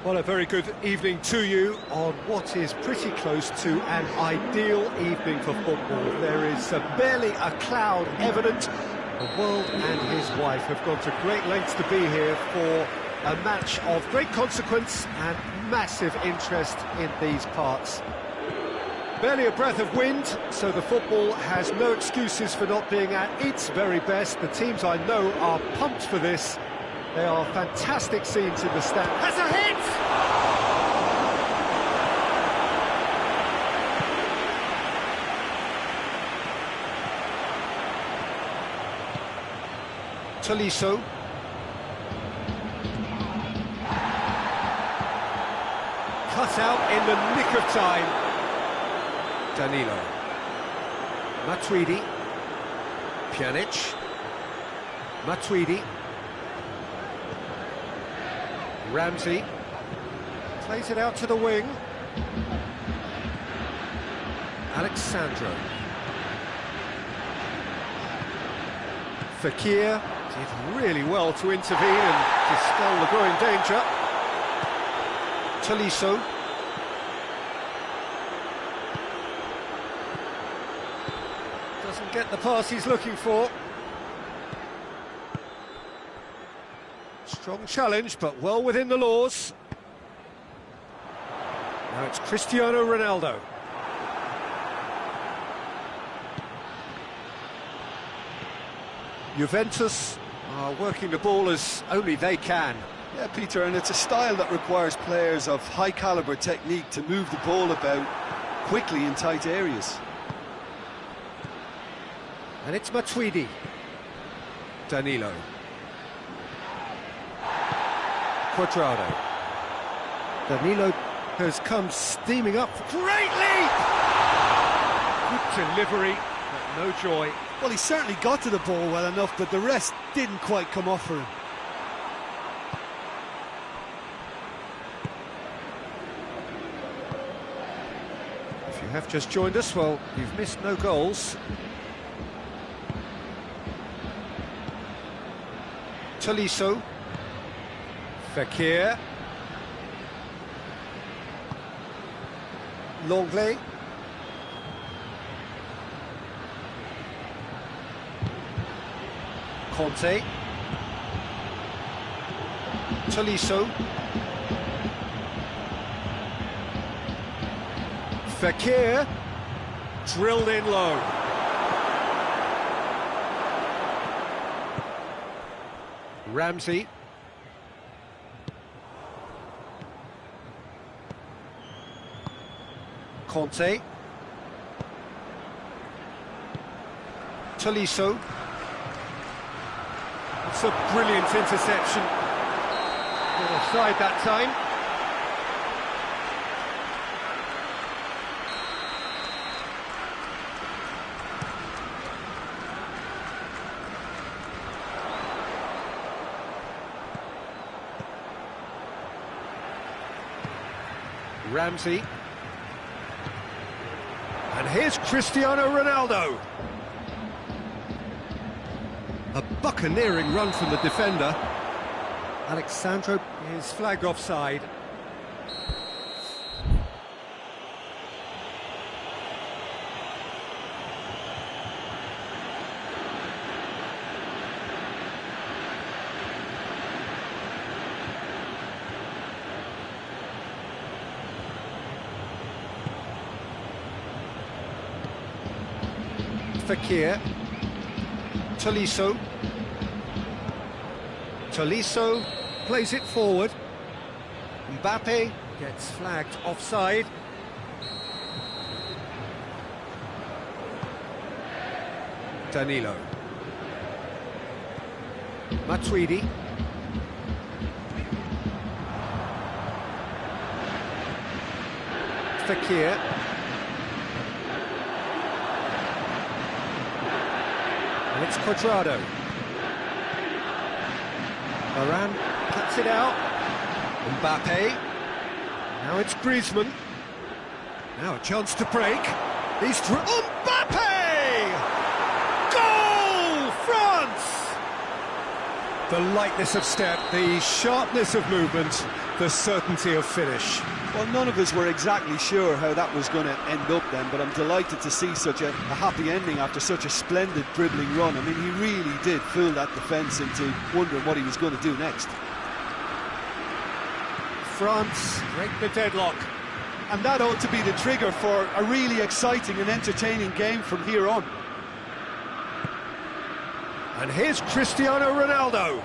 Well, a very good evening to you on what is pretty close to an ideal evening for football. There is barely a cloud evident. The world and his wife have gone to great lengths to be here for a match of great consequence and massive interest in these parts. Barely a breath of wind, so the football has no excuses for not being at its very best. The teams I know are pumped for this. They are fantastic scenes in the stand. Has a hit! Tolisso. Cut out in the nick of time. Danilo. Matuidi. Pjanic. Matuidi. Ramsey plays it out to the wing. Alexandro. Fekir did really well to intervene and dispel the growing danger. Tolisso. Doesn't get the pass he's looking for. Strong challenge, but well within the laws. Now it's Cristiano Ronaldo. Juventus are working the ball as only they can. Yeah, Peter, and it's a style that requires players of high-caliber technique to move the ball about quickly in tight areas. And it's Matuidi. Danilo. Quadrado. Danilo has come steaming up. Great leap! Good delivery, but no joy. Well, he certainly got to the ball well enough, but the rest didn't quite come off for him. If you have just joined us, well, you've missed no goals. Tolisso. Fekir. Longley. Conte. Tolisso. Fekir. Drilled in low. Ramsey. Conte. Tolisso. It's a brilliant interception. Offside that time. Ramsey. And here's Cristiano Ronaldo. A buccaneering run from the defender. Alexandro is flagged offside. Fekir. Tolisso. Tolisso plays it forward. Mbappe gets flagged offside. Danilo. Matuidi. Fekir. And it's Quadrado. Varane cuts it out. Mbappe. Now it's Griezmann. Now a chance to break. He's through. Mbappe! Goal, France! The lightness of step, the sharpness of movement, the certainty of finish. Well, none of us were exactly sure how that was going to end up then, but I'm delighted to see such a happy ending after such a splendid dribbling run. I mean, he really did fool that defence into wondering what he was going to do next. France break the deadlock. And that ought to be the trigger for a really exciting and entertaining game from here on. And here's Cristiano Ronaldo.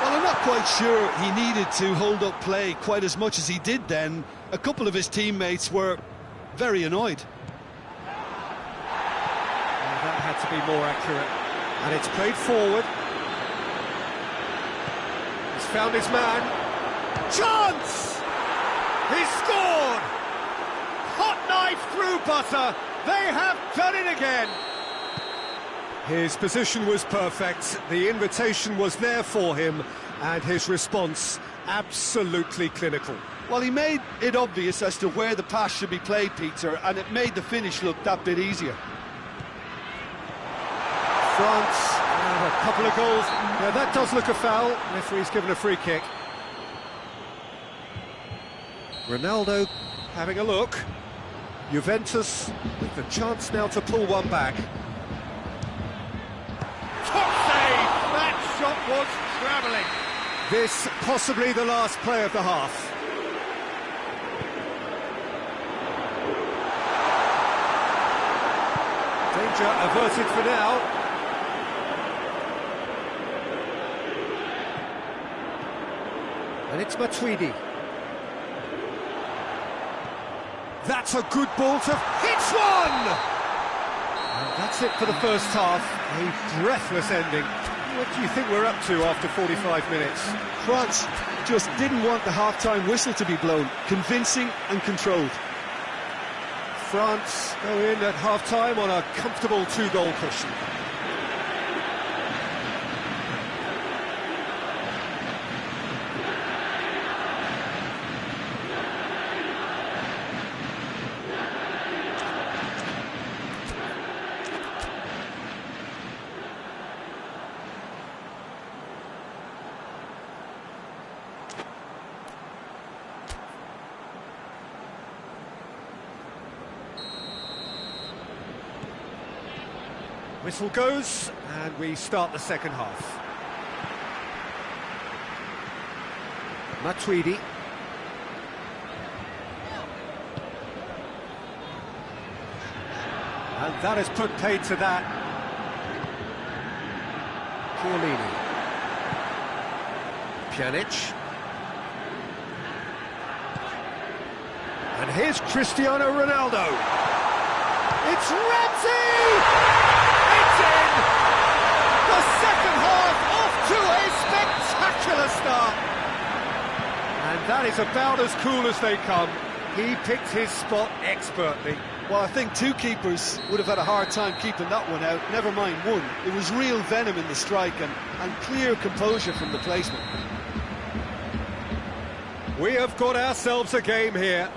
Well, I'm not quite sure he needed to hold up play quite as much as he did then. A couple of his teammates were very annoyed. Well, that had to be more accurate. And it's played forward. He's found his man. Chance! He's scored! Hot knife through butter. They have done it again. His position was perfect, the invitation was there for him, and his response absolutely clinical. Well, he made it obvious as to where the pass should be played, Peter, and it made the finish look that bit easier. France, and a couple of goals. Yeah, that does look a foul. Referee's given a free kick. Ronaldo having a look. Juventus with the chance now to pull one back. Top save! That shot was travelling. This possibly the last play of the half. Danger averted for now. And it's Matuidi. That's a good ball to hits one! And that's it for the first half. A breathless ending. What do you think we're up to after 45 minutes? France just didn't want the half-time whistle to be blown. Convincing and controlled. France go in at half-time on a comfortable two-goal cushion. Whistle goes, and we start the second half. Matuidi. And that has put paid to that. Chiellini. Pjanic. And here's Cristiano Ronaldo. It's Ramsey! It's in! The second half off to a spectacular start. And that is about as cool as they come. He picked his spot expertly. Well, I think two keepers would have had a hard time keeping that one out, never mind one. It was real venom in the strike and clear composure from the placement. We have got ourselves a game here.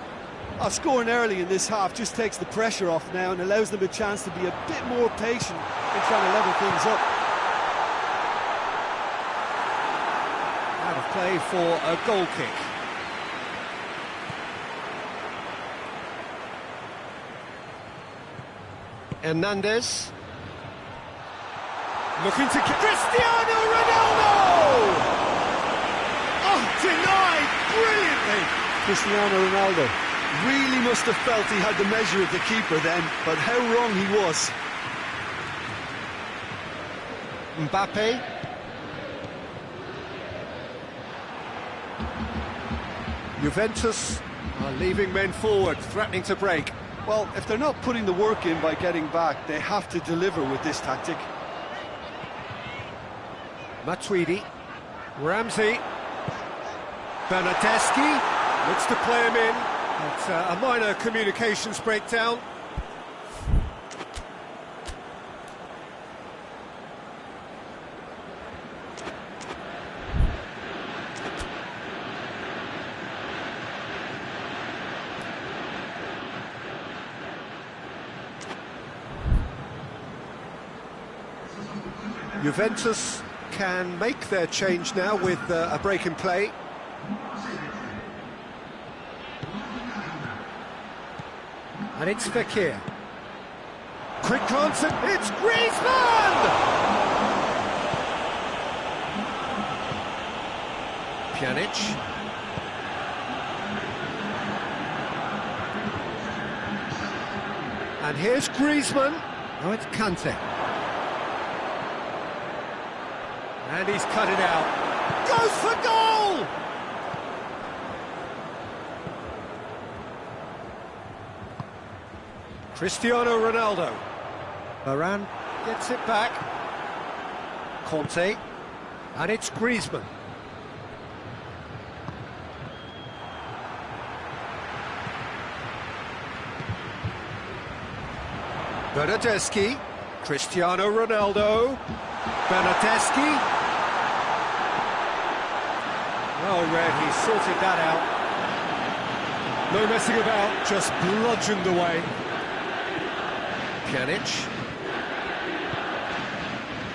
Scoring early in this half just takes the pressure off now and allows them a chance to be a bit more patient in trying to level things up. Out of play for a goal kick. Hernandez. Looking to get Cristiano Ronaldo! Oh, denied brilliantly! Cristiano Ronaldo really must have felt he had the measure of the keeper then, but how wrong he was. Mbappe. Juventus are leaving men forward, threatening to break. Well, if they're not putting the work in by getting back, they have to deliver with this tactic. Matuidi. Ramsey. Bernardeschi looks to play him in. It's a minor communications breakdown. Juventus can make their change now with a break in play. And it's Fekir. Quick glance and it's Griezmann! Pjanic. And here's Griezmann. Now it's Kante. And he's cut it out. Goes for goal! Cristiano Ronaldo. Varane gets it back. Conte. And it's Griezmann. Bernardeschi. Cristiano Ronaldo. Bernardeschi. Oh, Red, he sorted that out. No messing about, just bludgeoned away. Pjanic.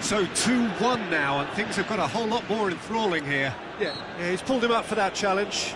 So 2-1 now, and things have got a whole lot more enthralling here. Yeah, he's pulled him up for that challenge.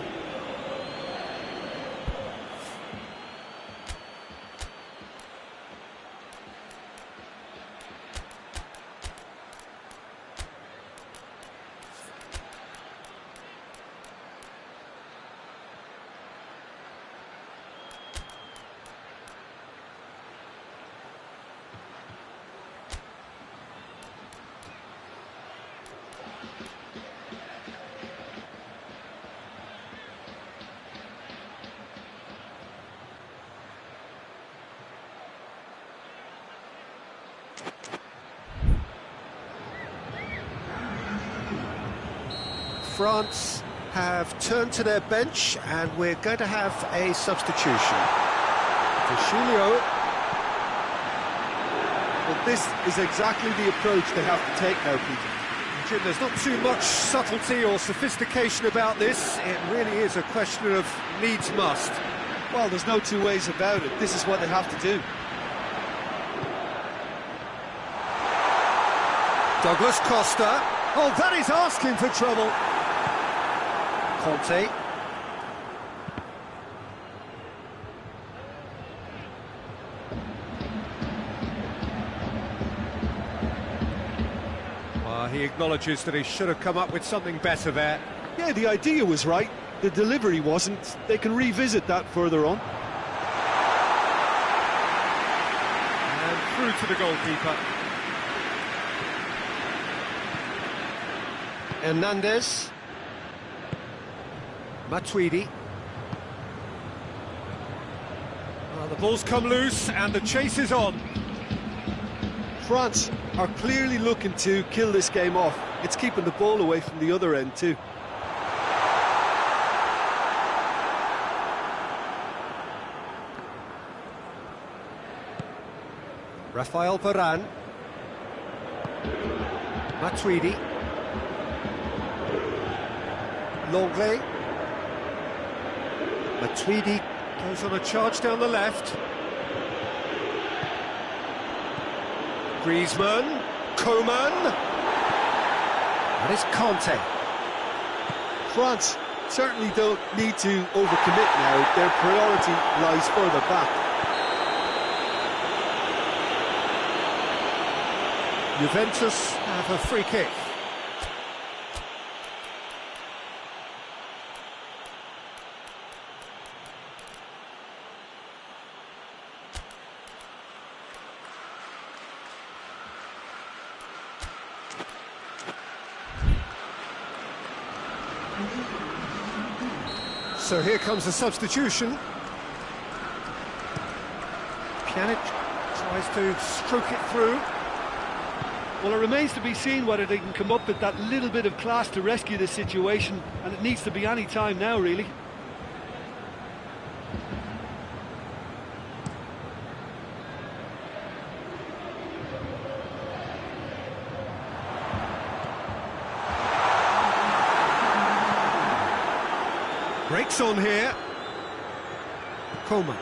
France have turned to their bench, and we're going to have a substitution. Julio. Well, this is exactly the approach they have to take now, Peter. Jim, there's not too much subtlety or sophistication about this. It really is a question of needs must. Well, there's no two ways about it. This is what they have to do. Douglas Costa. Oh, that is asking for trouble. Conte. He acknowledges that he should have come up with something better there. Yeah, the idea was right. The delivery wasn't. They can revisit that further on. And through to the goalkeeper. Hernandez. Matuidi. Well, the ball's come loose and the chase is on. France are clearly looking to kill this game off. It's keeping the ball away from the other end too. Raphael Varane. Matuidi. Longley. Matuidi goes on a charge down the left. Griezmann. Coman. And it's Conte. France certainly don't need to overcommit now. Their priority lies further back. Juventus have a free kick. So here comes the substitution. Pjanic tries to stroke it through. Well, it remains to be seen whether they can come up with that little bit of class to rescue this situation, and it needs to be any time now, really. Breaks on here. Coman.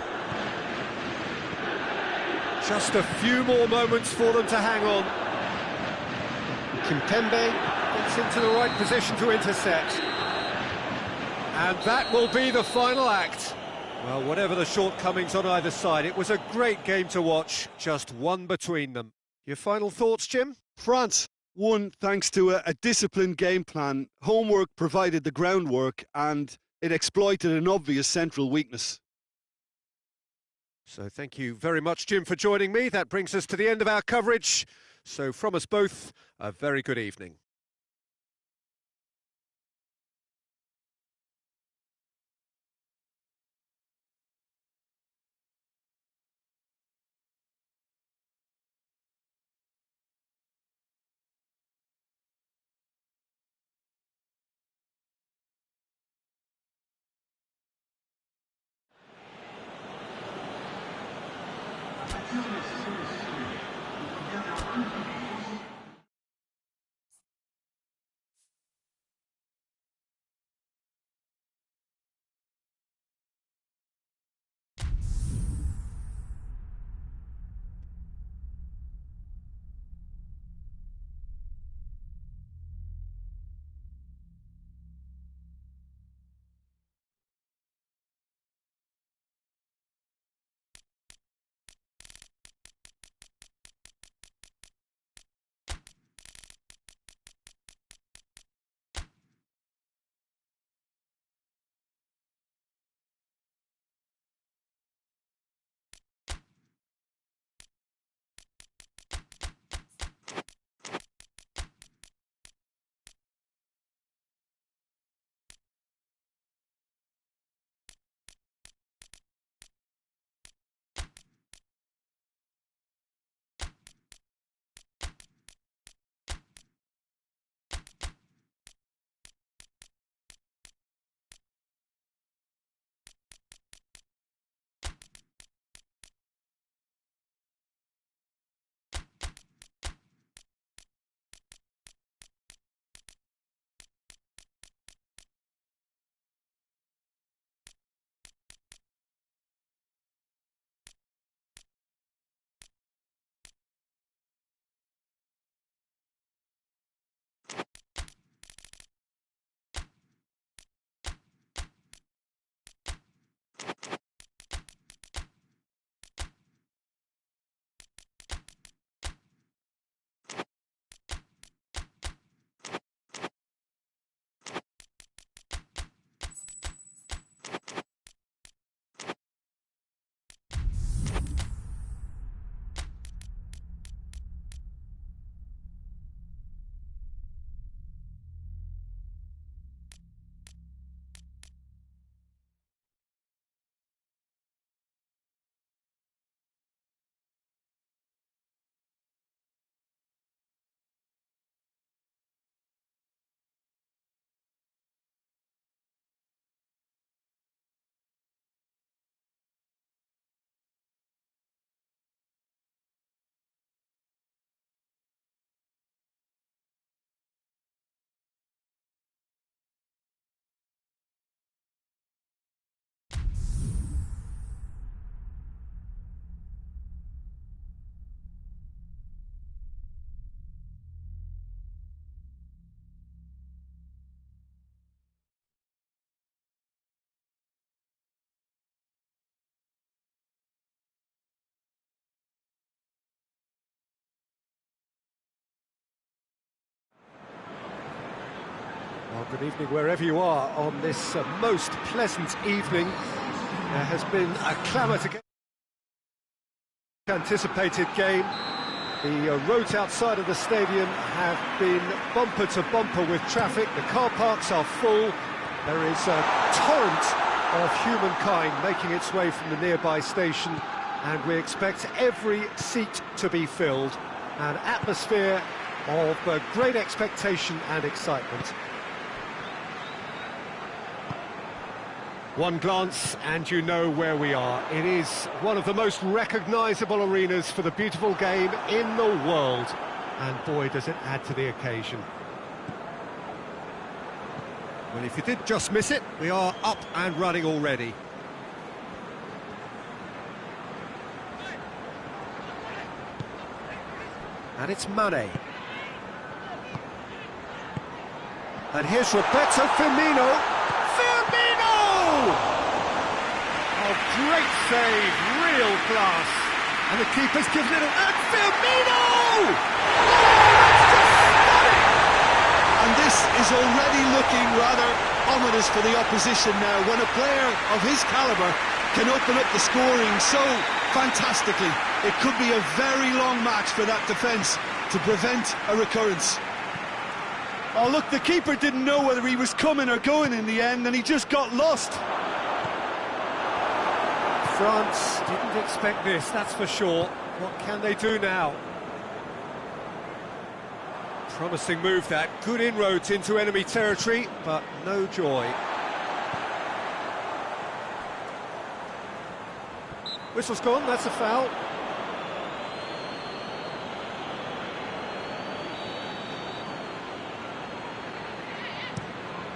Just a few more moments for them to hang on. Kimpembe gets into the right position to intercept. And that will be the final act. Well, whatever the shortcomings on either side, it was a great game to watch, just one between them. Your final thoughts, Jim? France won thanks to a disciplined game plan. Homework provided the groundwork and it exploited an obvious central weakness. So thank you very much, Jim, for joining me. That brings us to the end of our coverage. So from us both, a very good evening. Well, good evening wherever you are on this most pleasant evening. There has been a clamour to get anticipated game. The roads outside of the stadium have been bumper to bumper with traffic. The car parks are full. There is a torrent of humankind making its way from the nearby station, and we expect every seat to be filled. An atmosphere of great expectation and excitement. One glance and you know where we are. It is one of the most recognisable arenas for the beautiful game in the world. And boy, does it add to the occasion. Well, if you did just miss it, we are up and running already. And it's Mane. And here's Roberto Firmino. Firmino! Oh, great save, real class. And the keeper's given it, and Firmino! And this is already looking rather ominous for the opposition now, when a player of his calibre can open up the scoring so fantastically. It could be a very long match for that defence to prevent a recurrence. Oh look, the keeper didn't know whether he was coming or going in the end, and he just got lost. France didn't expect this, that's for sure. What can they do now? Promising move that, good inroads into enemy territory, but no joy. Whistle's gone, that's a foul.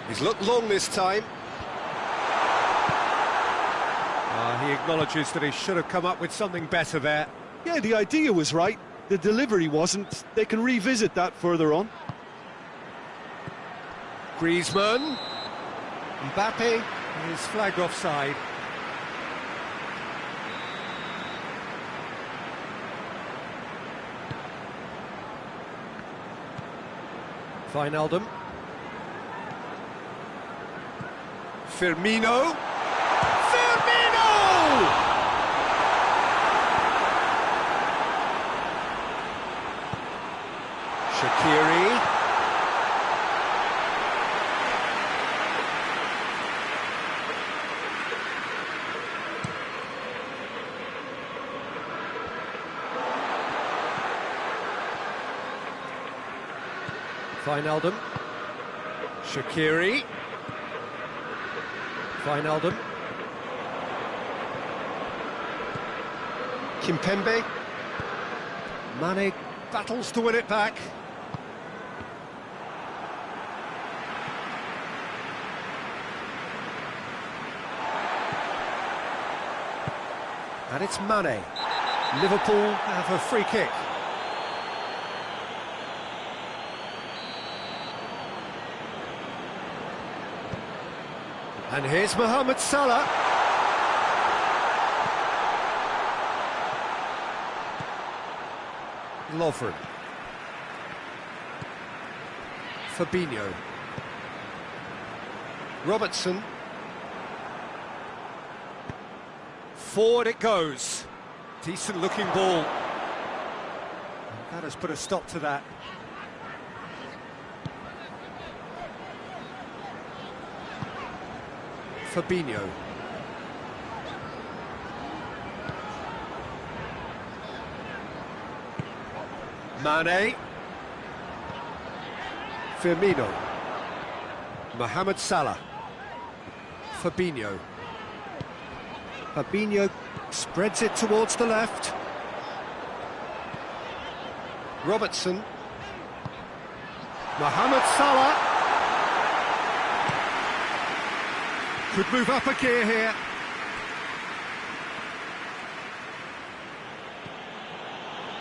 He's looked long this time. He acknowledges that he should have come up with something better there. Yeah, the idea was right, the delivery wasn't. They can revisit that further on. Griezmann. Mbappe is flagged offside. Wijnaldum. Firmino. Firmino! Shaqiri. Wijnaldum. Shaqiri. Wijnaldum. Kimpembe. Mane battles to win it back. And it's Mane. Liverpool have a free kick. And here's Mohamed Salah. Lovren. Fabinho. Robertson. Forward it goes. Decent looking ball. And that has put a stop to that. Fabinho. Mane. Firmino. Mohamed Salah. Fabinho. Fabinho spreads it towards the left. Robertson. Mohamed Salah. Could move up a gear here.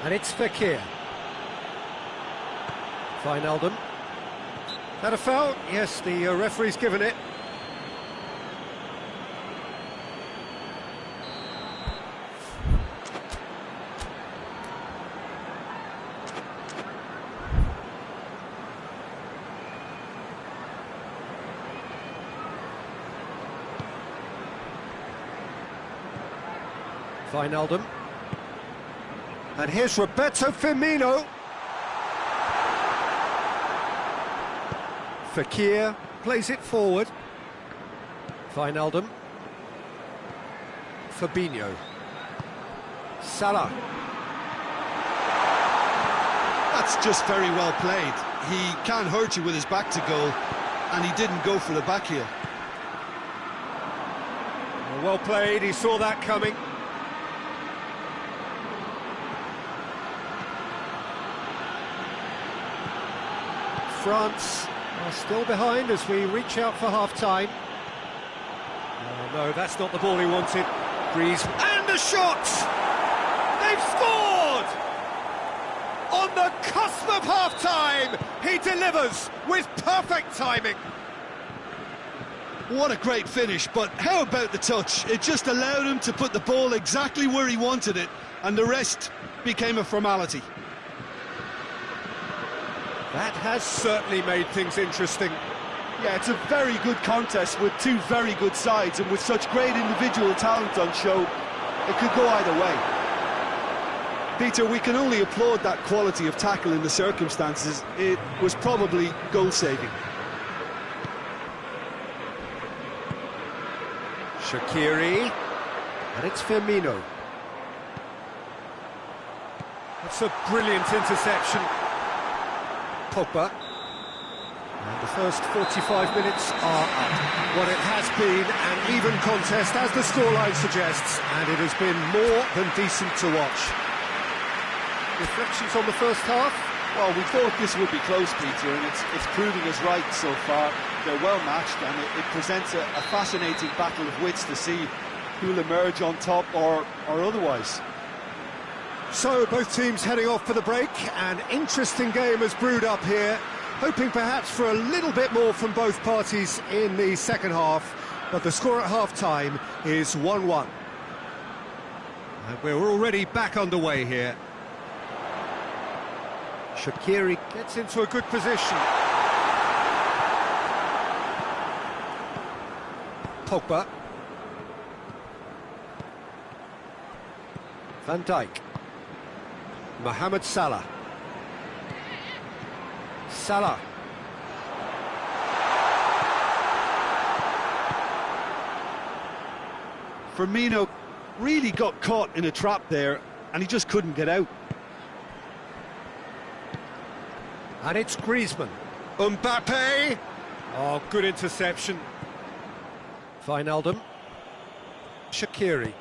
And it's Fekir. Wijnaldum. That a foul? Yes, the referee's given it. Wijnaldum. And here's Roberto Firmino. Fekir plays it forward. Wijnaldum. Fabinho. Salah. That's just very well played. He can't hurt you with his back to goal, and he didn't go for the back heel. Well played, he saw that coming. France are still behind as we reach out for half-time. Oh, no, that's not the ball he wanted. Griezmann, and the shot! They've scored! On On the cusp of half-time, he delivers with perfect timing. What a great finish, but how about the touch? It just allowed him to put the ball exactly where he wanted it, and the rest became a formality. That has certainly made things interesting. Yeah, it's a very good contest with two very good sides, and with such great individual talent on show, it could go either way. Peter, we can only applaud that quality of tackle in the circumstances. It was probably goal-saving. Shaqiri, and it's Firmino. That's a brilliant interception. Pogba. And the first 45 minutes are up. Well, it has been an even contest, as the scoreline suggests, and it has been more than decent to watch. Reflections on the first half? Well, we thought this would be close, Peter, and it's proving us right so far. They're well matched, and it presents a fascinating battle of wits to see who'll emerge on top or otherwise. So, both teams heading off for the break. An interesting game has brewed up here, hoping perhaps for a little bit more from both parties in the second half, but the score at half-time is 1-1. And we're already back underway here. Shaqiri gets into a good position. Pogba. Van Dijk. Mohamed Salah. Salah. Firmino really got caught in a trap there, and he just couldn't get out. And it's Griezmann. Mbappe. Oh, good interception. Wijnaldum. Shaqiri.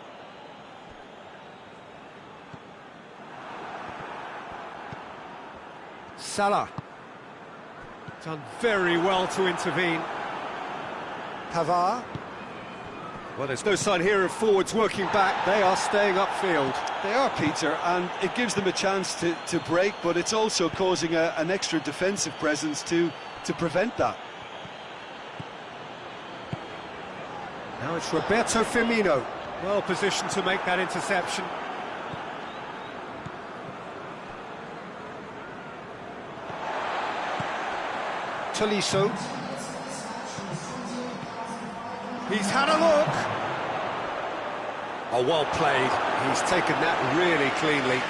Salah. Done very well to intervene. Pavard. Well, there's no sign here of forwards working back. They are staying upfield. They are, Peter, and it gives them a chance to break, but it's also causing an extra defensive presence to prevent that. Now it's Roberto Firmino. Well positioned to make that interception. Tolisso. He's had a look. Oh, well played. He's taken that really cleanly.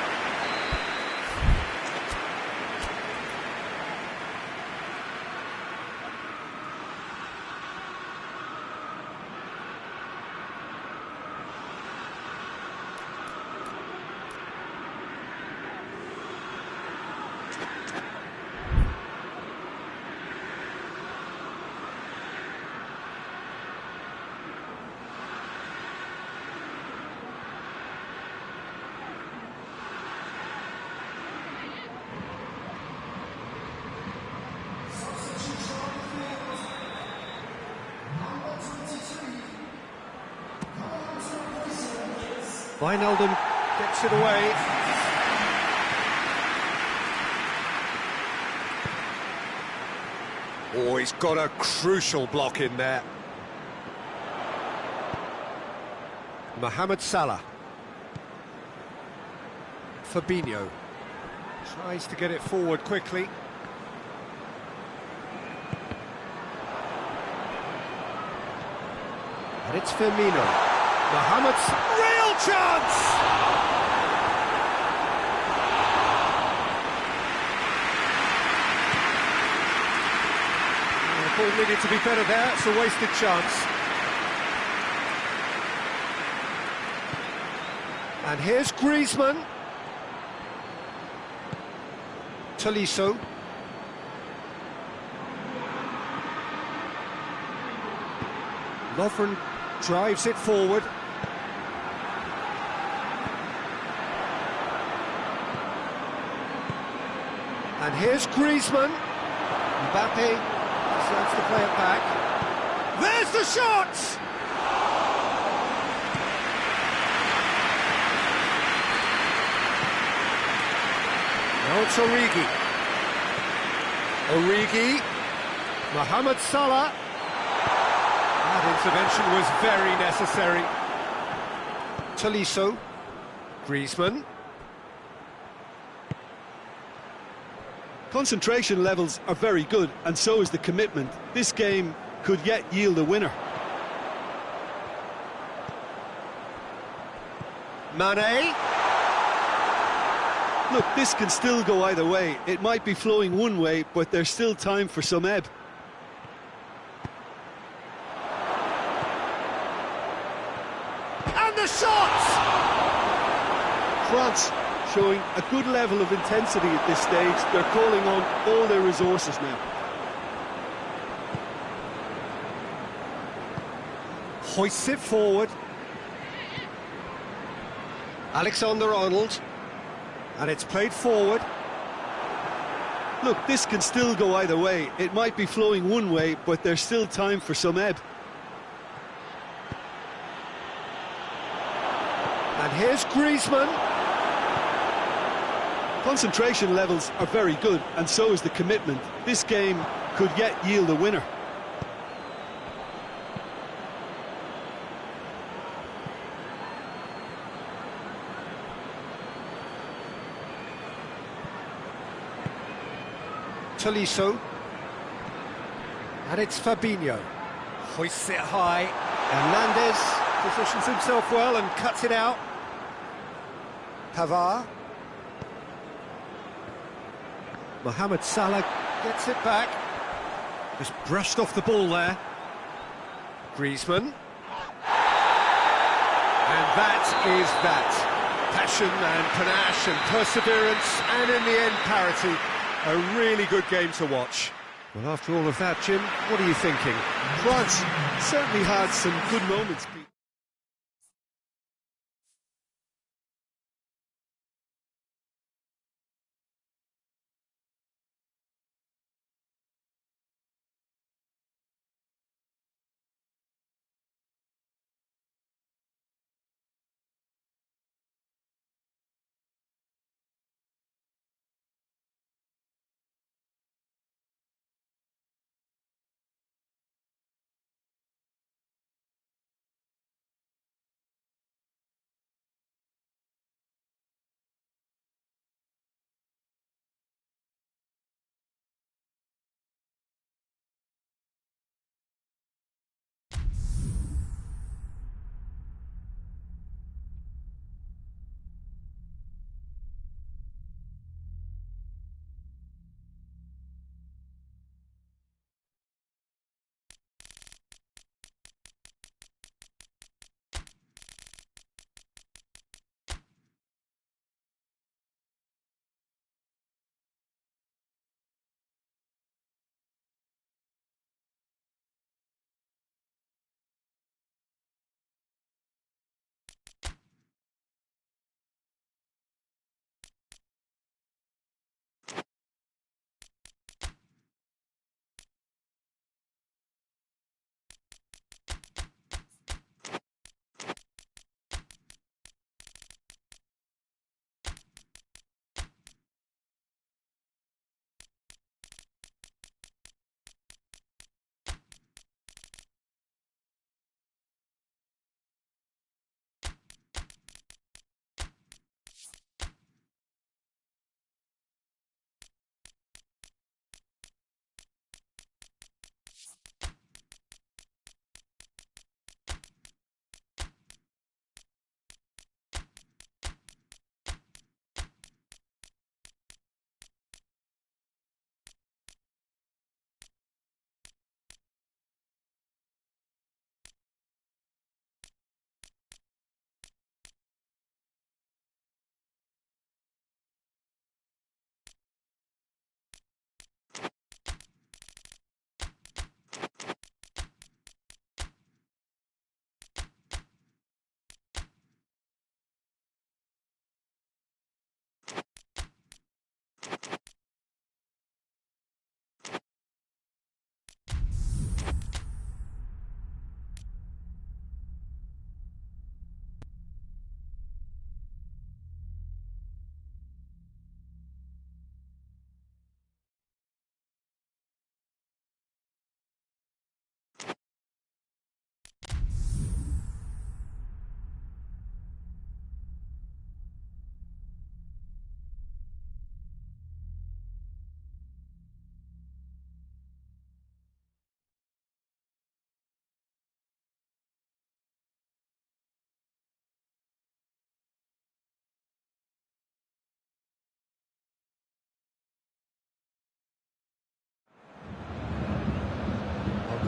Wijnaldum gets it away. Oh, he's got a crucial block in there. Mohamed Salah. Fabinho tries to get it forward quickly. And it's Firmino. Mohamed's real chance! The ball needed to be better there, it's a wasted chance. And here's Griezmann. Tolisso. Lovren drives it forward. And here's Griezmann. Mbappe decides to play it back. There's the shot! Now it's Origi. Origi. Mohamed Salah. That intervention was very necessary. Tolisso. Griezmann. Concentration levels are very good, and so is the commitment. This game could yet yield a winner. Mane. Look, this can still go either way. It might be flowing one way, but there's still time for some ebb. And the shot! France showing a good level of intensity at this stage. They're calling on all their resources now. Hoists it forward. Alexander-Arnold. And it's played forward. Look, this can still go either way. It might be flowing one way, but there's still time for some ebb. And here's Griezmann. Concentration levels are very good, and so is the commitment. This game could yet yield a winner. Tolisso. And it's Fabinho. Hoists it high. Hernandez positions himself well and cuts it out. Pavard. Mohamed Salah gets it back. Just brushed off the ball there. Griezmann. And that is that. Passion and panache and perseverance, and in the end parity. A really good game to watch. Well, after all of that, Jim, what are you thinking? France certainly had some good moments.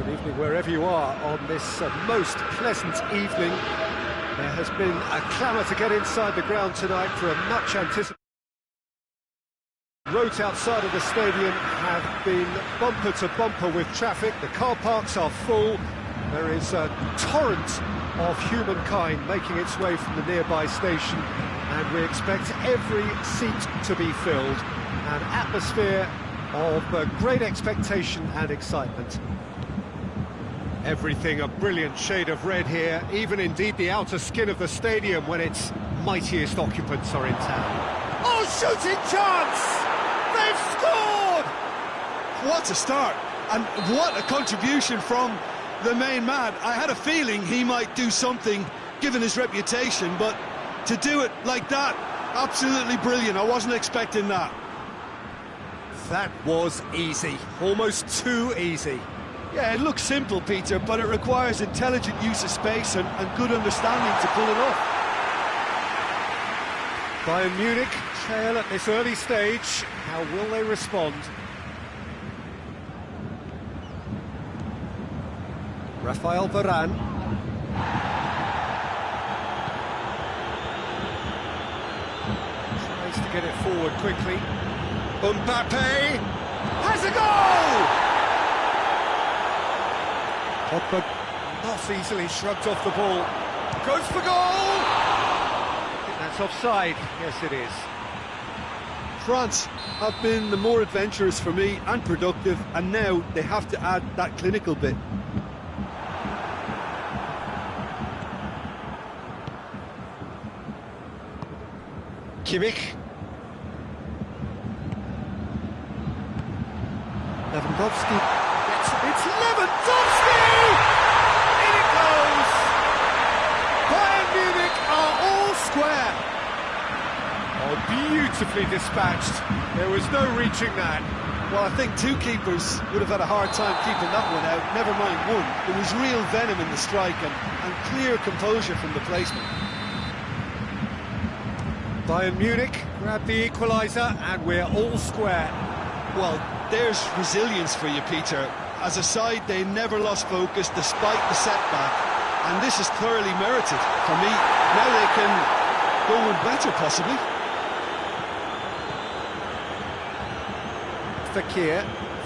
Good evening wherever you are on this most pleasant evening. There has been a clamour to get inside the ground tonight for a much anticipated. Roads outside of the stadium have been bumper to bumper with traffic. The car parks are full. There is a torrent of humankind making its way from the nearby station, and we expect every seat to be filled. An atmosphere of great expectation and excitement. Everything a brilliant shade of red here, even indeed the outer skin of the stadium when its mightiest occupants are in town. Oh, shooting chance! They've scored! What a start, and what a contribution from the main man. I had a feeling he might do something, given his reputation, but to do it like that, absolutely brilliant. I wasn't expecting that. That was easy, almost too easy. Yeah, it looks simple, Peter, but it requires intelligent use of space and good understanding to pull it off. Bayern Munich trail at this early stage. How will they respond? Rafael Varane. Tries to get it forward quickly. Mbappe has a goal! Pogba not easily shrugged off the ball. Goes for goal! I think that's offside. Yes, it is. France have been the more adventurous for me and productive, and now they have to add that clinical bit. Kimmich. Lewandowski. It's Lewandowski! In it goes! Bayern Munich are all square. Oh, beautifully dispatched. There was no reaching that. Well, I think two keepers would have had a hard time keeping that one out, never mind one. There was real venom in the strike and clear composure from the placement. Bayern Munich grab the equaliser and we're all square. Well, there's resilience for you, Peter. As a side, they never lost focus despite the setback, and this is thoroughly merited. For me, now they can go one better, possibly.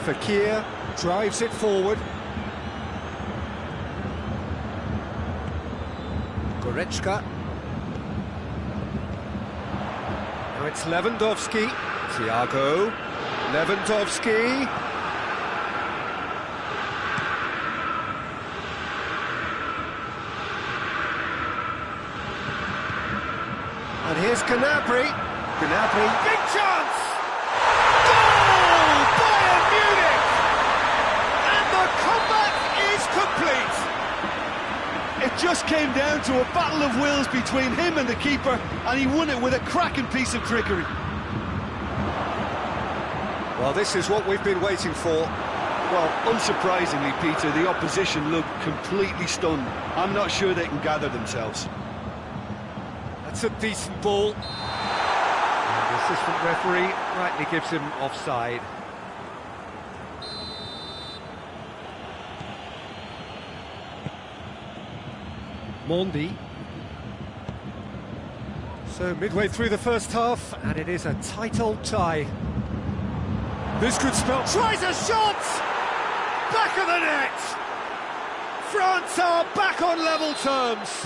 Fekir drives it forward. Goretzka. Now it's Lewandowski. Thiago. Lewandowski. And here's Gnabry. Gnabry. Big chance! Goal! Bayern Munich! And the comeback is complete. It just came down to a battle of wills between him and the keeper, and he won it with a cracking piece of trickery. Well, this is what we've been waiting for. Well, unsurprisingly, Peter, the opposition looked completely stunned. I'm not sure they can gather themselves. That's a decent ball. And the assistant referee rightly gives him offside. Mondi. So midway through the first half, and it is a tight old tie. This could spell... Tries a shot! Back of the net! France are back on level terms.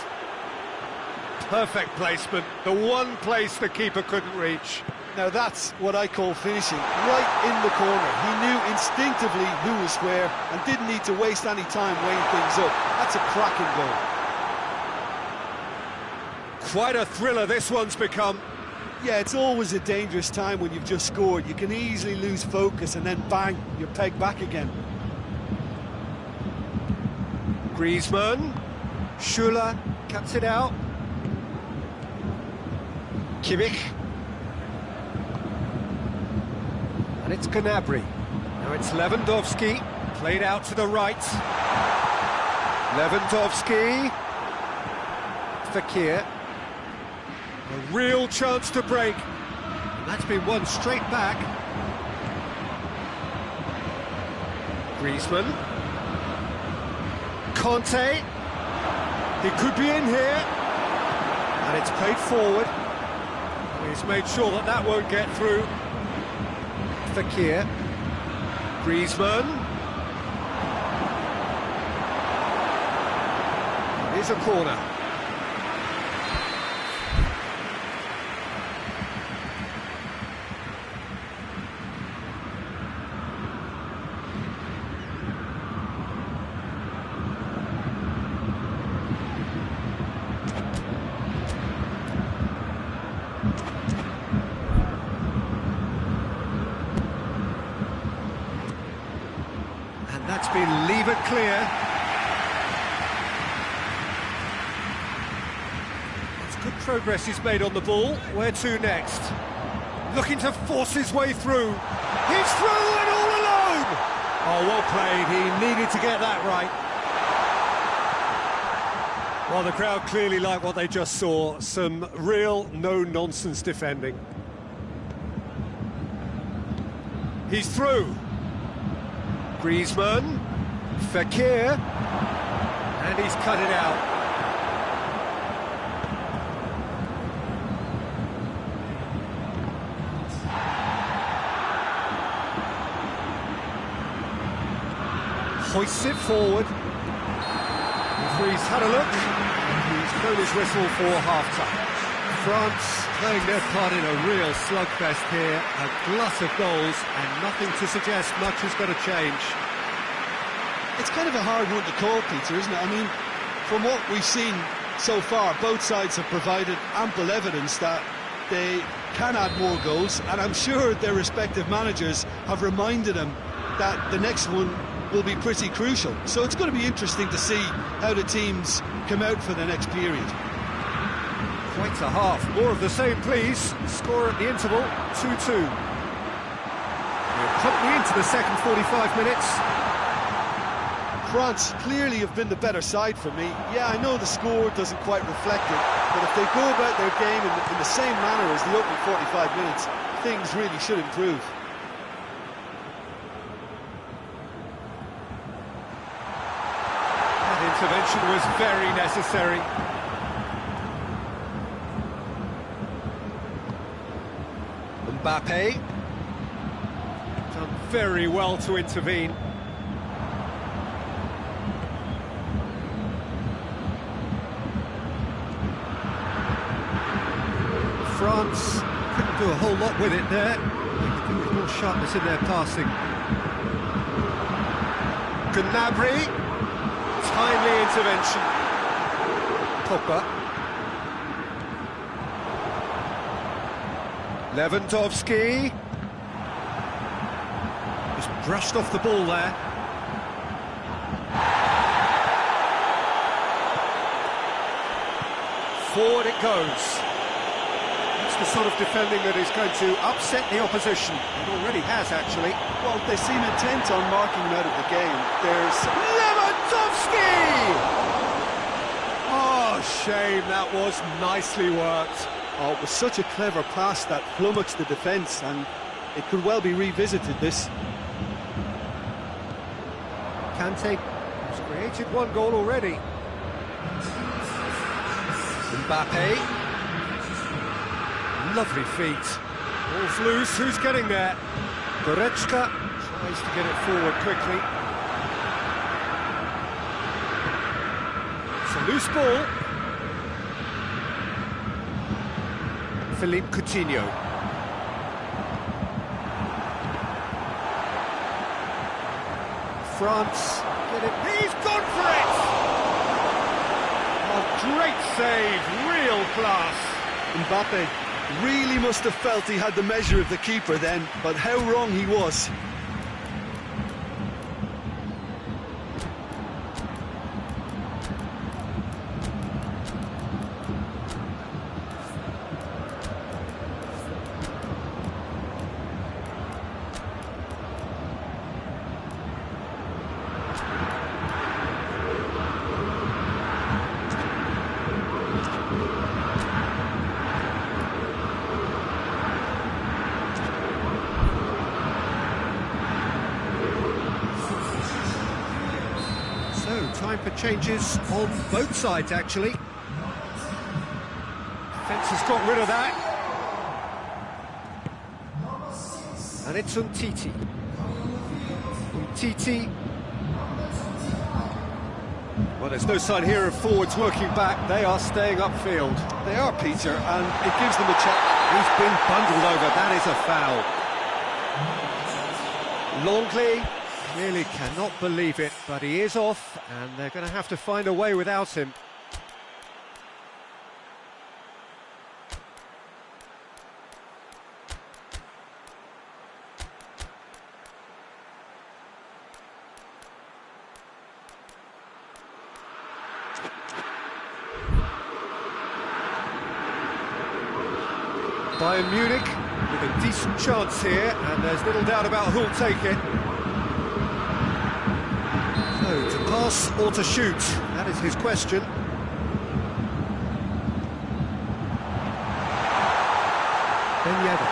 Perfect placement, the one place the keeper couldn't reach. Now that's what I call finishing, right in the corner. He knew instinctively who was where and didn't need to waste any time weighing things up. That's a cracking goal. Quite a thriller this one's become. Yeah, it's always a dangerous time when you've just scored. You can easily lose focus and then bang, you're pegged back again. Griezmann. Schüller cuts it out. Kimmich. And it's Gnabry. Now it's Lewandowski. Played out to the right. Lewandowski. Fekir. A real chance to break. And that's been won straight back. Griezmann. Conte. He could be in here. And it's played forward. He's made sure that that won't get through. Fekir. Griezmann. Here's a corner. And that's been levered clear. Good progress he's made on the ball. Where to next? Looking to force his way through. He's through and all alone! Oh, well played. He needed to get that right. Well, the crowd clearly like what they just saw. Some real no-nonsense defending. He's through. Griezmann. Fekir. And he's cut it out. Hoists it forward. The referee's had a look. He's blown his whistle for half-time. France playing their part in a real slugfest here. A glut of goals and nothing to suggest much is going to change. It's kind of a hard one to call, Peter, isn't it? I mean, from what we've seen so far, both sides have provided ample evidence that they can add more goals, and I'm sure their respective managers have reminded them that the next one will be pretty crucial. So it's going to be interesting to see how the teams come out for the next period. Quite a half. More of the same, please. Score at the interval, 2-2. We're promptly into the second 45 minutes. France clearly have been the better side for me. Yeah, I know the score doesn't quite reflect it, but if they go about their game in the same manner as the opening 45 minutes, things really should improve. Intervention was very necessary. Mbappe done very well to intervene. France couldn't do a whole lot with it there. They could do with more sharpness in their passing. Gnabry. Timely intervention. Pogba. Lewandowski. Just brushed off the ball there. Forward it goes. That's the sort of defending that is going to upset the opposition. It already has, actually. Well, they seem intent on marking him out of the game. There's Lewandowski! Oh, shame, that was nicely worked. Oh, it was such a clever pass that flummoxed the defence, and it could well be revisited, this. Kante has created one goal already. Mbappe. Lovely feet. Ball's loose, who's getting there? Goretzka tries to get it forward quickly. It's a loose ball. Philippe Coutinho. France get it. He's gone for it! A great save, real class. Mbappe really must have felt he had the measure of the keeper then, but how wrong he was. time for changes on both sides, actually. Defence has got rid of that. And it's Umtiti. Umtiti. Well, there's no sign here of forwards working back. They are staying upfield. They are, Peter, and it gives them a chance. He's been bundled over. That is a foul. Longley really cannot believe it, but he is off, and they're going to have to find a way without him. Bayern Munich with a decent chance here, and there's little doubt about who'll take it. So, to pass or to shoot, that is his question. Ben Yedder.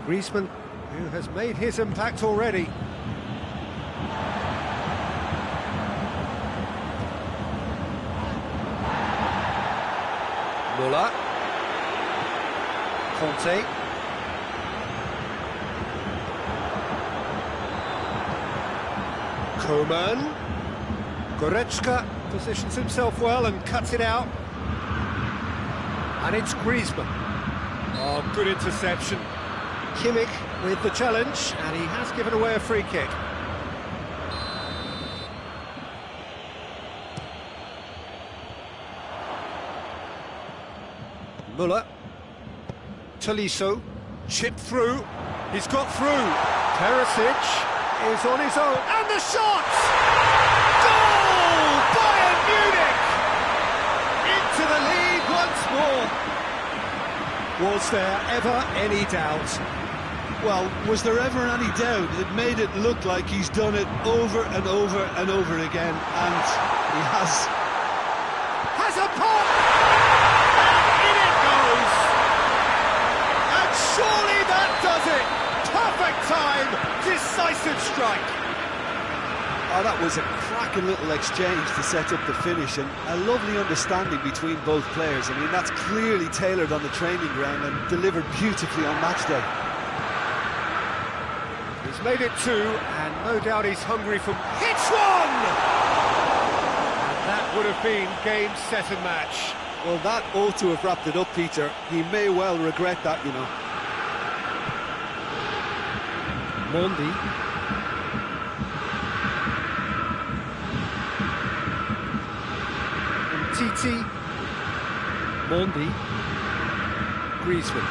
Griezmann, who has made his impact already. Muller. Conte. Coman. Goretzka positions himself well and cuts it out. And it's Griezmann. Oh, good interception. Kimmich with the challenge, and he has given away a free kick. Muller. Tolisso. Chipped through. He's got through. Perisic is on his own. And the shot! Goal! Bayern Munich! Into the lead once more. Was there ever any doubt? Well, was there ever any doubt? It made it look like he's done it over and over and over again, and he has. Has a pop! And in it goes! And surely that does it! Perfect time! Decisive strike! Oh, that was a cracking little exchange to set up the finish, and a lovely understanding between both players. I mean, that's clearly tailored on the training ground and delivered beautifully on match day. He's made it two, and no doubt he's hungry for... Hits one! And that would have been game, set and match. Well, that ought to have wrapped it up, Peter. He may well regret that, you know. Mondi. Titi. Mondi. Griezmann.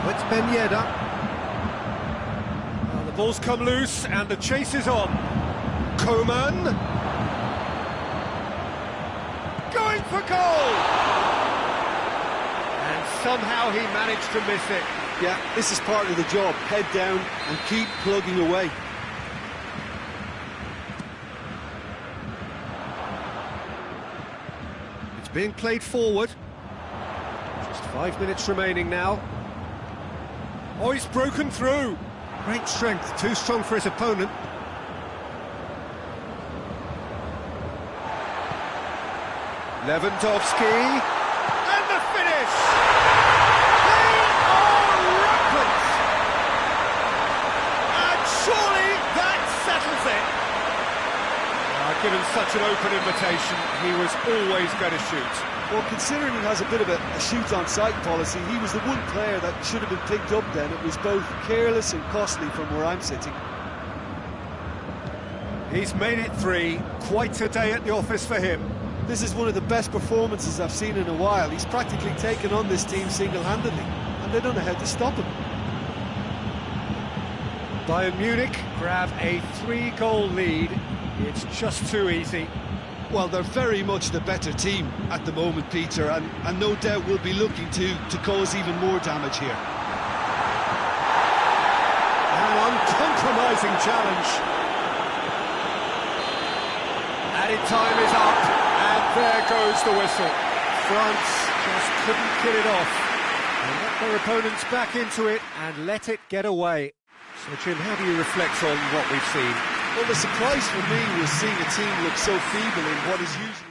Oh, it's Ben Yedder. The ball's come loose and the chase is on. Coman. Going for goal! And somehow he managed to miss it. Yeah, this is part of the job. Head down and keep plugging away. It's being played forward. Just 5 minutes remaining now. Oh, he's broken through. Great strength, too strong for his opponent. Lewandowski. And the finish! They are rampant! And surely that settles it. Given such an open invitation, he was always going to shoot. Well, considering he has a bit of a shoot-on-sight policy, he was the one player that should have been picked up then. It was both careless and costly from where I'm sitting. He's made it three. Quite a day at the office for him. This is one of the best performances I've seen in a while. He's practically taken on this team single-handedly, and they don't know how to stop him. Bayern Munich grab a 3-goal lead. It's just too easy. Well, they're very much the better team at the moment, Peter, and no doubt will be looking to cause even more damage here. An uncompromising challenge. Added time is up, and there goes the whistle. France just couldn't get it off. They let their opponents back into it and let it get away. So, Jim, how do you reflect on what we've seen? Well, the surprise for me was seeing a team look so feeble in what is usually...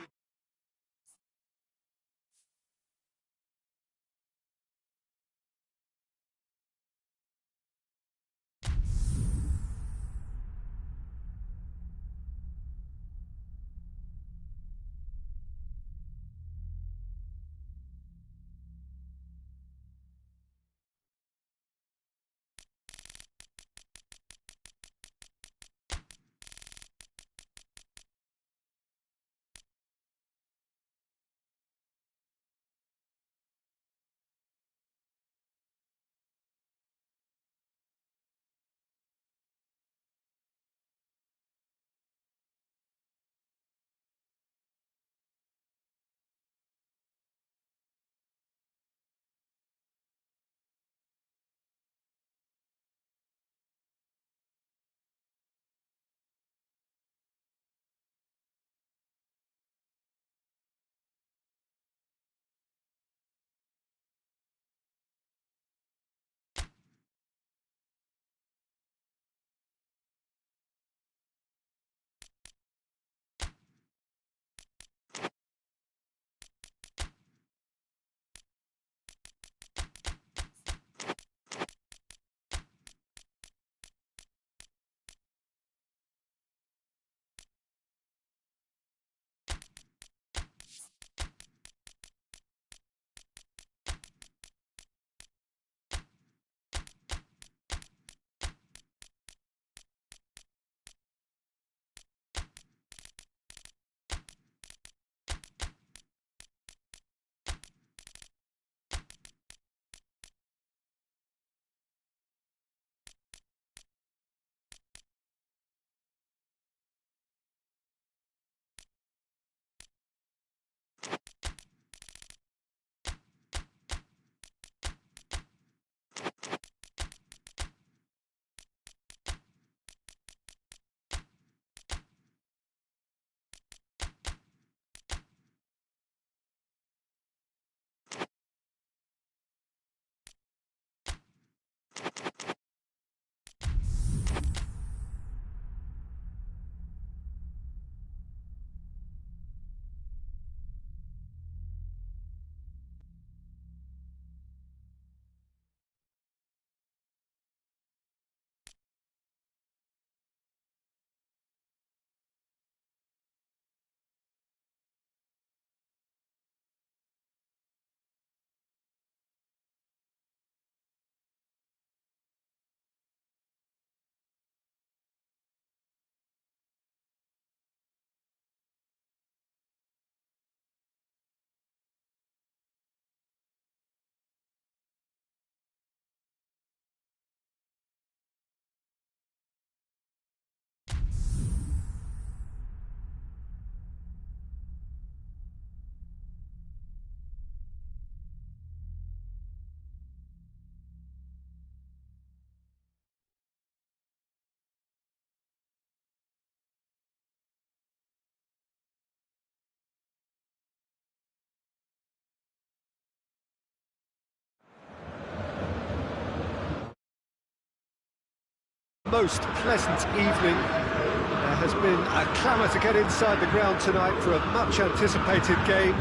Most pleasant evening. There has been a clamour to get inside the ground tonight for a much anticipated game.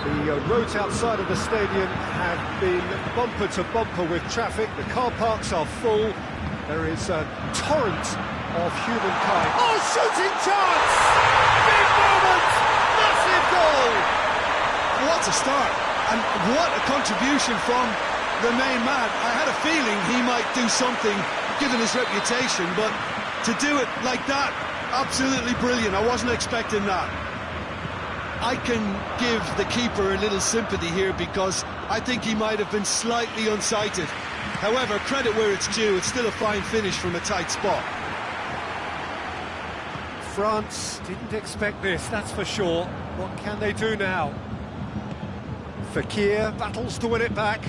The roads outside of the stadium have been bumper to bumper with traffic. The car parks are full. There is a torrent of humankind. Oh, shooting chance! Big moment! Massive goal! What a start, and what a contribution from the main man. I had a feeling he might do something given his reputation, but to do it like that, absolutely brilliant. I wasn't expecting that. I can give the keeper a little sympathy here because I think he might have been slightly unsighted. However, credit where it's due, it's still a fine finish from a tight spot. France didn't expect this, that's for sure. What can they do now? Fekir battles to win it back.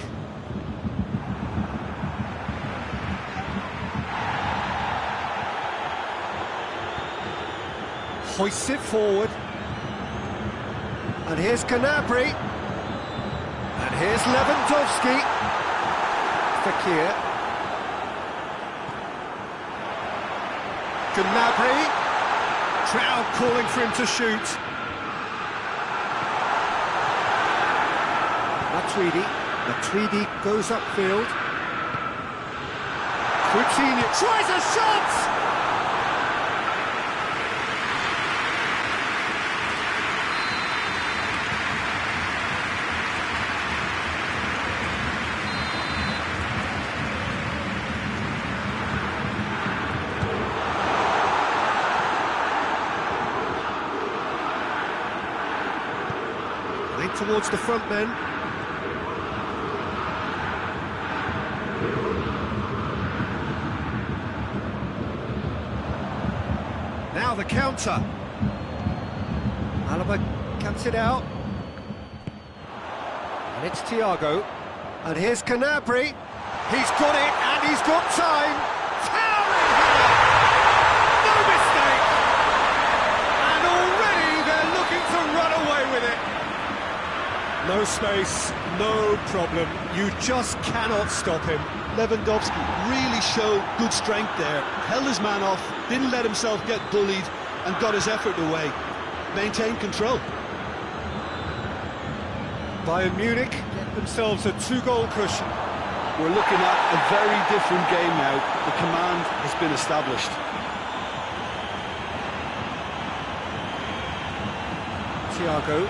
Hoists it forward. And here's Canabry. And here's Lewandowski. Fekir. Gnabry. Crowd calling for him to shoot. Matuidi goes upfield. Coutinho tries a shot! Towards the front men. Now the counter. Alaba cuts it out. And it's Thiago. And here's Gnabry. He's got it and he's got time. Towering header! No mistake! And already they're looking to run away with it. No space, no problem. You just cannot stop him. Lewandowski really showed good strength there. Held his man off, didn't let himself get bullied, and got his effort away. Maintained control. Bayern Munich get themselves a 2-goal cushion. We're looking at a very different game now. The command has been established. Thiago.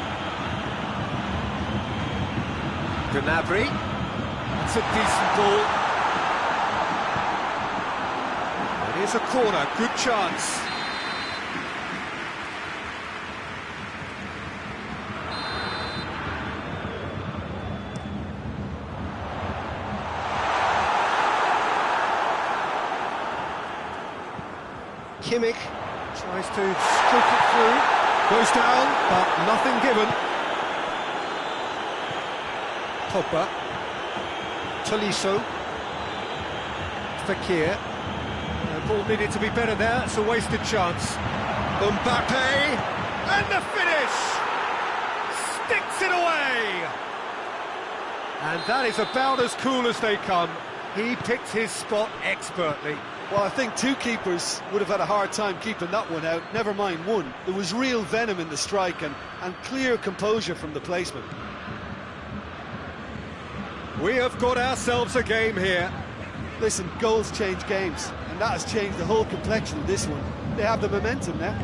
Gnabry, it's a decent ball. It is a corner, good chance. Kimmich tries to stroke it through, goes down, but nothing given. Pogba, Tolisso, Fekir. The ball needed to be better there, it's a wasted chance. Mbappe, and the finish! Sticks it away! And that is about as cool as they come. He picked his spot expertly. Well, I think two keepers would have had a hard time keeping that one out, never mind one. There was real venom in the strike and clear composure from the placement. We have got ourselves a game here. Listen, goals change games, and that has changed the whole complexion of this one. They have the momentum now.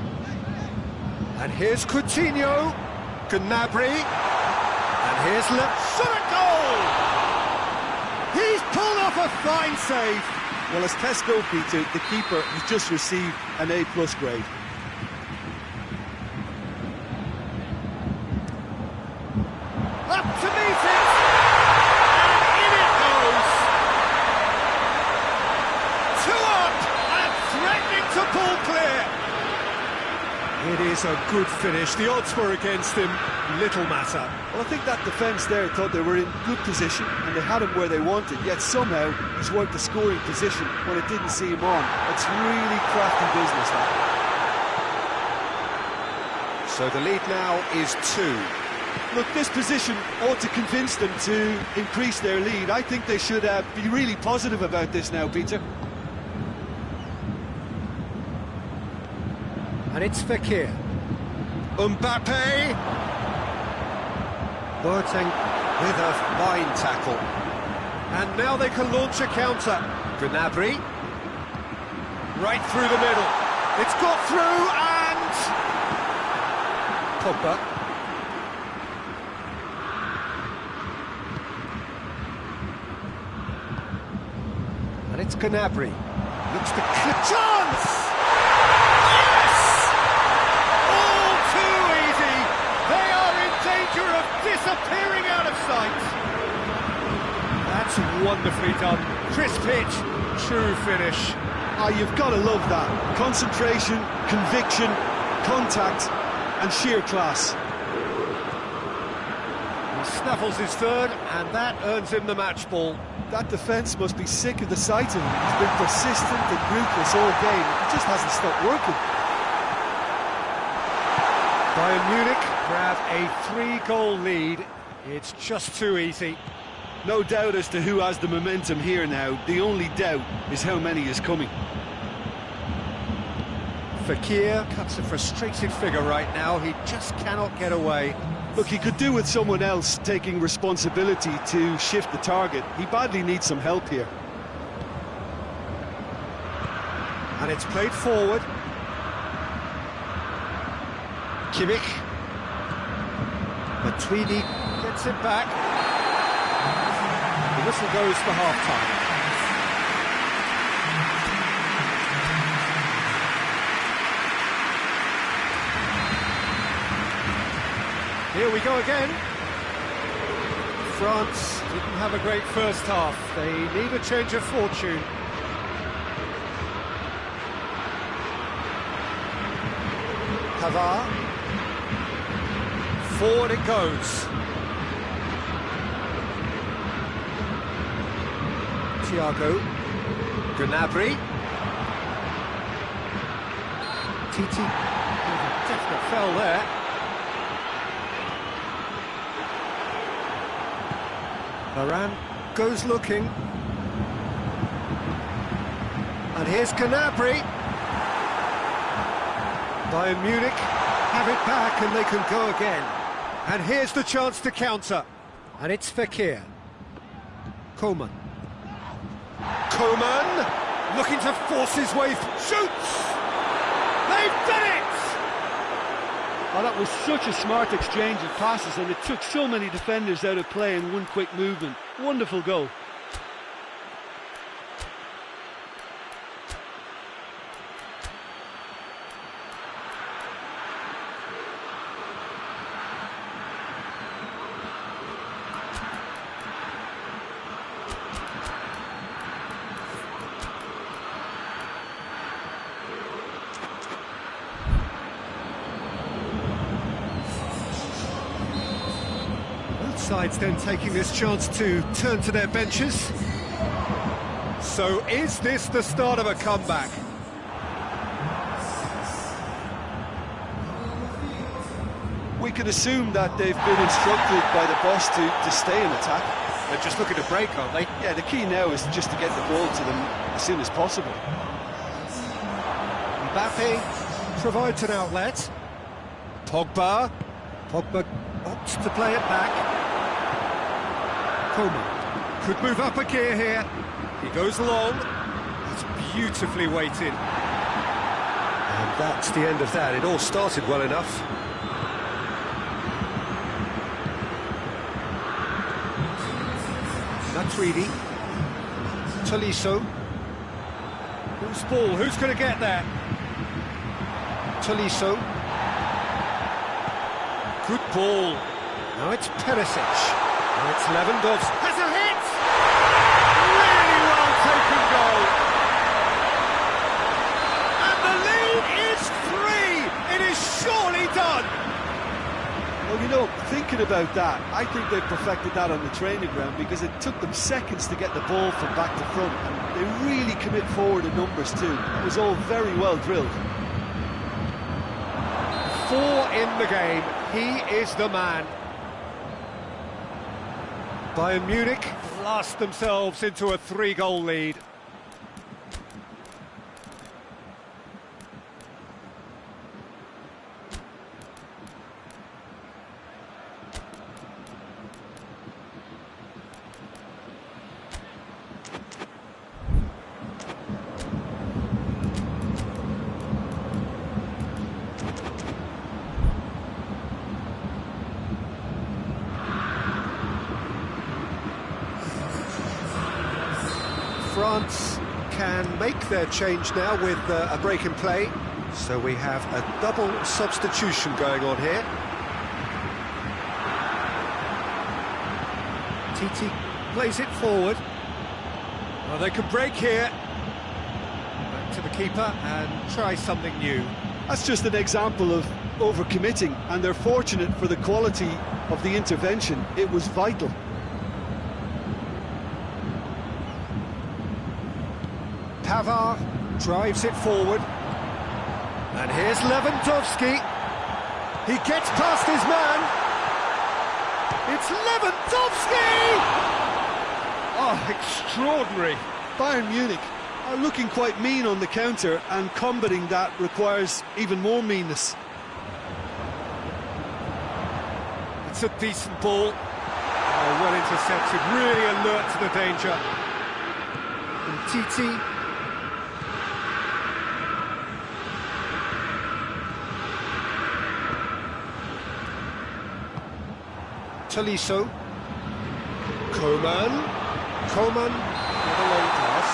And here's Coutinho, Gnabry, and here's shot a goal! He's pulled off a fine save. Well, as tests go, Peter, the keeper has just received an A+ grade. Up to meet it! To pull clear. It is a good finish. The odds were against him. Little matter. Well, I think that defence there thought they were in good position and they had him where they wanted, yet somehow he's worked the scoring position when it didn't see him on. It's really crafty business, that. So the lead now is 2. Look, this position ought to convince them to increase their lead. I think they should be really positive about this now, Peter. And it's Fekir. Mbappe! Boateng with a fine tackle. And now they can launch a counter. Gnabry. Right through the middle. It's got through and... Pogba. And it's Gnabry. Looks to clip chance! Disappearing out of sight. That's wonderfully done. Crisp hit, true finish. You've got to love that. Concentration, conviction, contact, and sheer class. He snaffles his third, and that earns him the match ball. That defence must be sick of the sight of him. He's been persistent and ruthless all game. He just hasn't stopped working. Bayern Munich grab a 3-goal lead It's just too easy. No doubt as to who has the momentum here now. The only doubt is how many is coming. Fekir cuts a frustrated figure right now. He just cannot get away. Look, he could do with someone else taking responsibility to shift the target. He badly needs some help here. And it's played forward. Kimmich. Matuidi gets it back. The whistle goes for half-time. Here we go again. France didn't have a great first half. They need a change of fortune. Pavard. Forward it goes. Thiago. Gnabry. Titi. Definite fell there. Varane goes looking. And here's Gnabry. Bayern Munich have it back and they can go again. And here's the chance to counter. And it's Fekir. Coman. Coman looking to force his way through. Shoots! They've done it! Oh, that was such a smart exchange of passes, and it took so many defenders out of play in one quick movement. Wonderful goal. Sides then taking this chance to turn to their benches. So is this the start of a comeback? We can assume that they've been instructed by the boss to stay in attack. They're just looking to break, aren't they? Yeah, the key now is just to get the ball to them as soon as possible. Mbappe provides an outlet. Pogba opts to play it back. Coman could move up a gear here. He goes long. It's beautifully weighted. And that's the end of that. It all started well enough. Matuidi. Tolisso. Who's ball? Who's going to get there? Tolisso. Good ball. Now it's Perisic. And it's Lewandowski. Has a hit! Really well taken goal. And the lead is 3. It is surely done. Well, you know, thinking about that, I think they've perfected that on the training ground because it took them seconds to get the ball from back to front. And they really commit forward in numbers too. It was all very well drilled. 4 in the game. He is the man. Bayern Munich blast themselves into a 3-goal lead. France can make their change now with a break in play. So we have a double substitution going on here. Titi plays it forward. Well, they could break here. Back to the keeper and try something new. That's just an example of overcommitting, and they're fortunate for the quality of the intervention. It was vital. Pavard drives it forward. And here's Lewandowski. He gets past his man. It's Lewandowski! Oh, extraordinary. Bayern Munich are looking quite mean on the counter, and combating that requires even more meanness. It's a decent ball. Oh, well intercepted, really alert to the danger. And Titi. Tolisso. Coman with a long pass.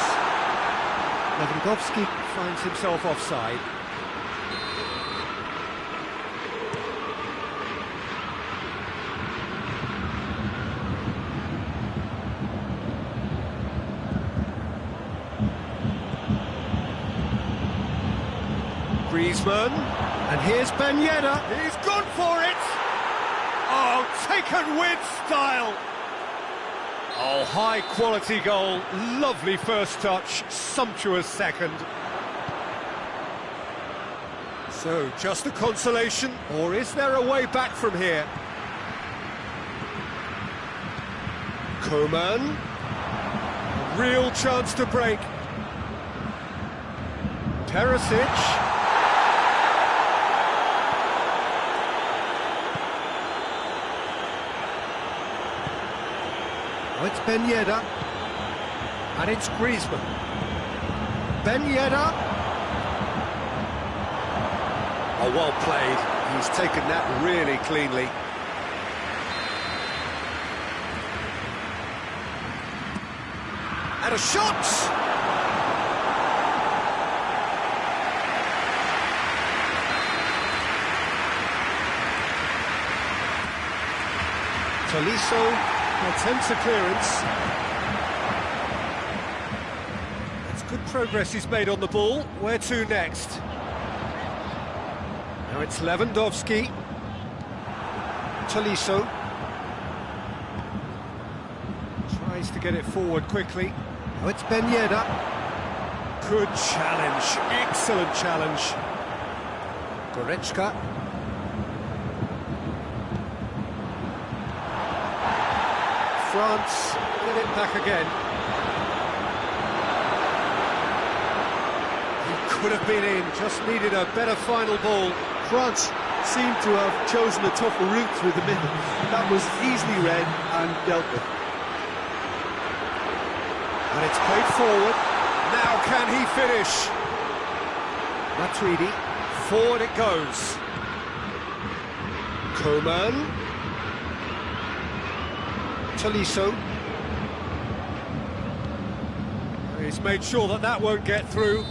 Lewandowski finds himself offside. Griezmann, and here's Ben Yedder. He's gone for it! Oh, taken with style! Oh, high-quality goal, lovely first touch, sumptuous second. So, just a consolation, or is there a way back from here? Coman, a real chance to break. Perisic. Oh, it's Ben Yedder, and it's Griezmann. Ben Yedder. Oh, well played. He's taken that really cleanly. And a shot! Tolisso attempts a clearance. That's good progress he's made on the ball. Where to next? Now it's Lewandowski. Tolisso tries to get it forward quickly. Now it's Ben Yedder. Good challenge, excellent challenge. Goretzka. France get it back again. He could have been in, just needed a better final ball. France seemed to have chosen a tougher route through the middle. That was easily read and dealt with. And it's played forward. Now can he finish? Matuidi, forward it goes. Coman. Tolisso. He's made sure that that won't get through. And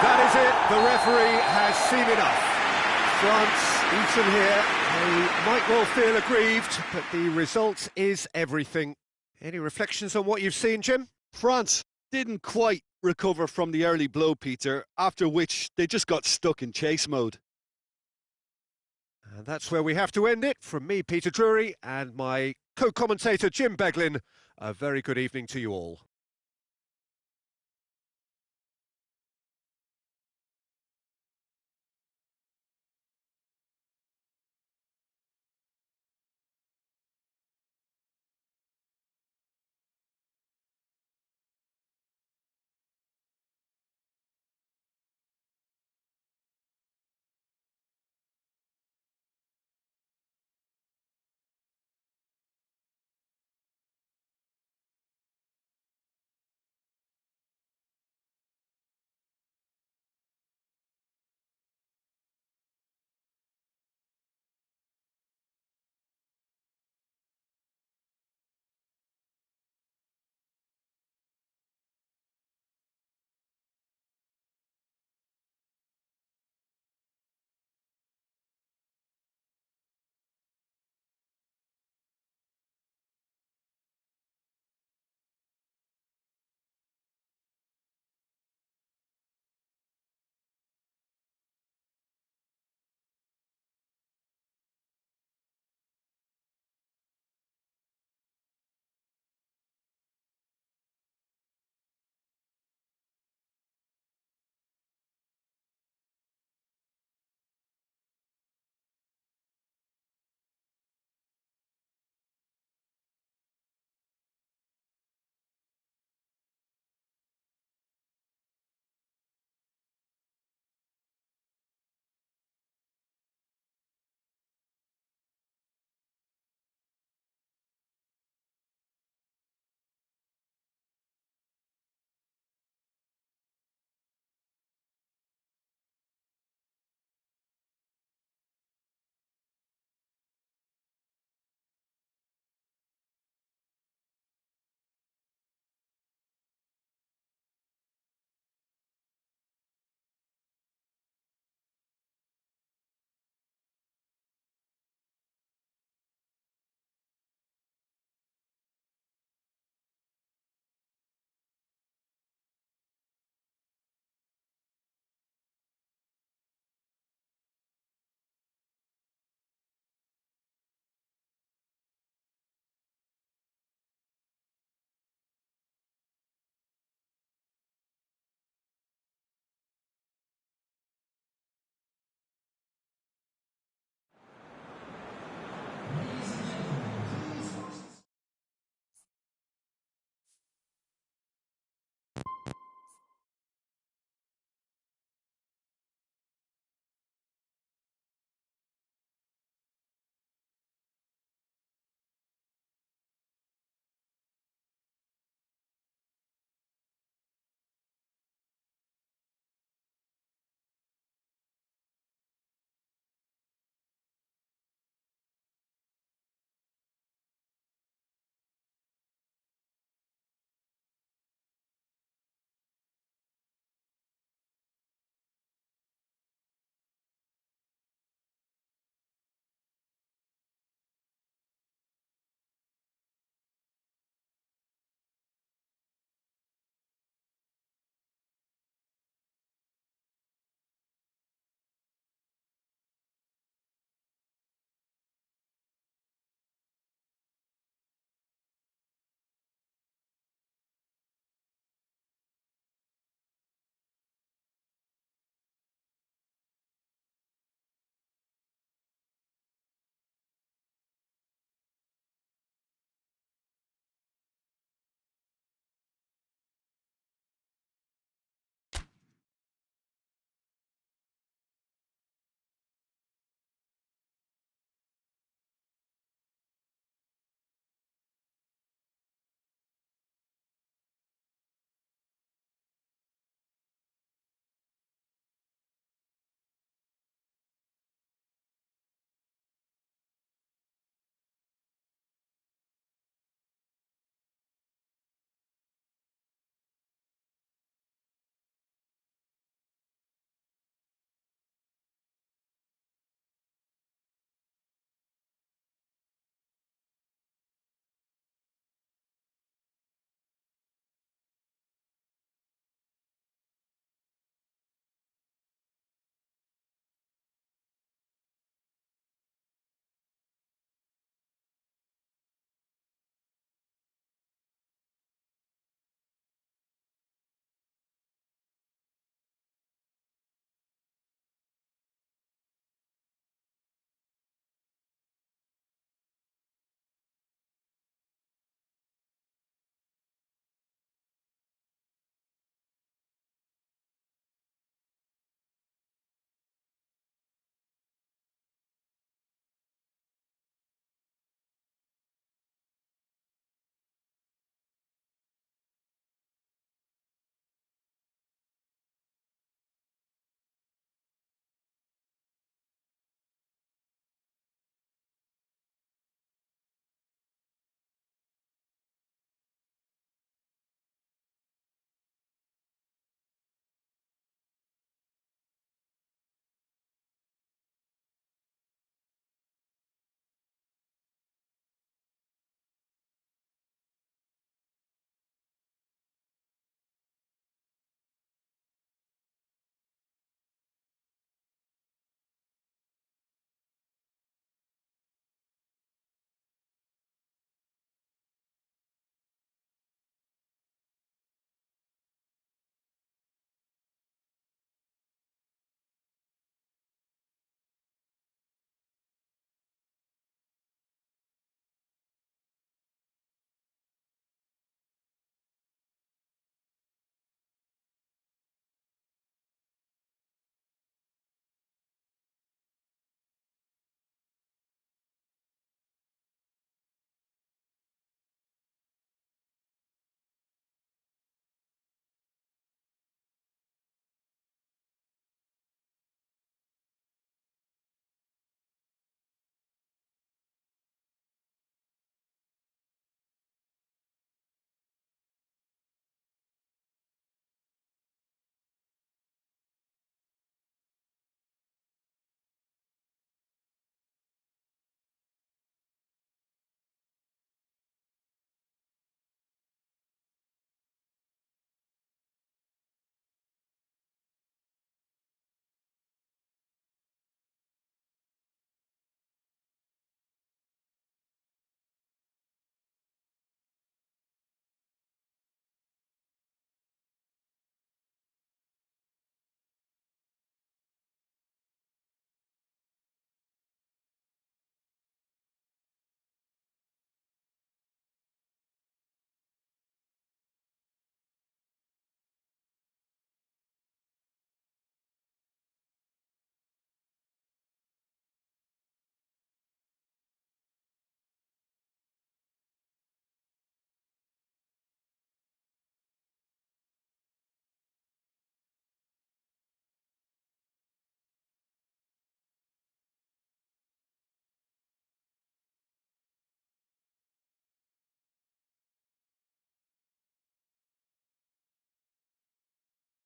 that is it. The referee has seen enough. France beaten here. They might well feel aggrieved, but the result is everything. Any reflections on what you've seen, Jim? France didn't quite recover from the early blow, Peter, after which they just got stuck in chase mode. And that's where we have to end it. From me, Peter Drury, and my co-commentator, Jim Beglin, a very good evening to you all.